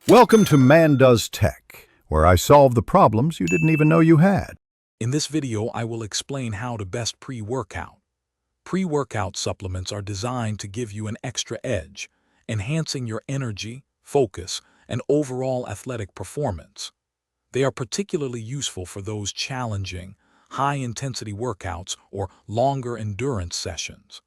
Welcome to Man Does Tech, where I solve the problems you didn't even know you had. In this video, I will explain how to best pre-workout. Pre-workout supplements are designed to give you an extra edge, enhancing your energy, focus, and overall athletic performance. They are particularly useful for those challenging, high-intensity workouts or longer endurance sessions.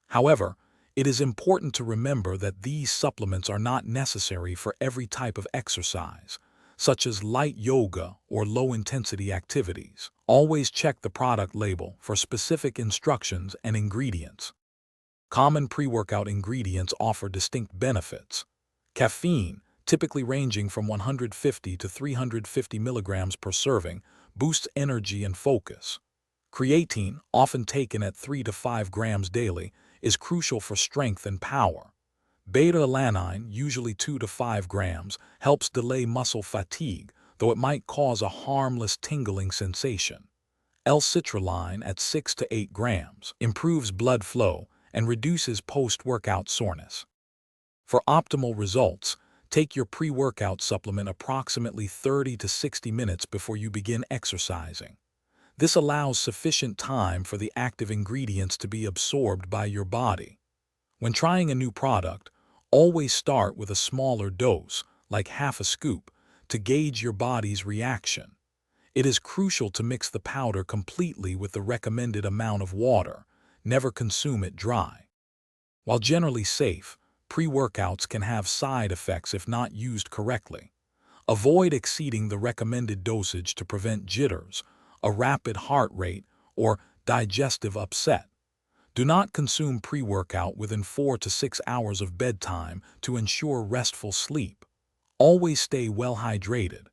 However, it is important to remember that these supplements are not necessary for every type of exercise, such as light yoga or low-intensity activities. Always check the product label for specific instructions and ingredients. Common pre-workout ingredients offer distinct benefits. Caffeine, typically ranging from 150 to 350 milligrams per serving, boosts energy and focus. Creatine, often taken at 3 to 5 grams daily, is crucial for strength and power. Beta-alanine, usually 2 to 5 grams, helps delay muscle fatigue, though it might cause a harmless tingling sensation. L-citrulline at 6 to 8 grams improves blood flow and reduces post-workout soreness. For optimal results, take your pre-workout supplement approximately 30 to 60 minutes before you begin exercising. This allows sufficient time for the active ingredients to be absorbed by your body. When trying a new product, always start with a smaller dose, like half a scoop, to gauge your body's reaction. It is crucial to mix the powder completely with the recommended amount of water. Never consume it dry. While generally safe, pre-workouts can have side effects if not used correctly. Avoid exceeding the recommended dosage to prevent jitters, a rapid heart rate, or digestive upset. Do not consume pre-workout within 4 to 6 hours of bedtime to ensure restful sleep. Always stay well hydrated.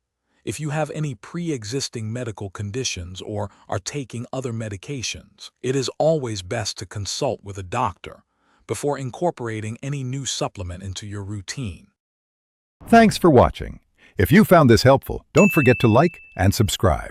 If you have any pre-existing medical conditions or are taking other medications, it is always best to consult with a doctor before incorporating any new supplement into your routine. Thanks for watching. If you found this helpful, don't forget to like and subscribe.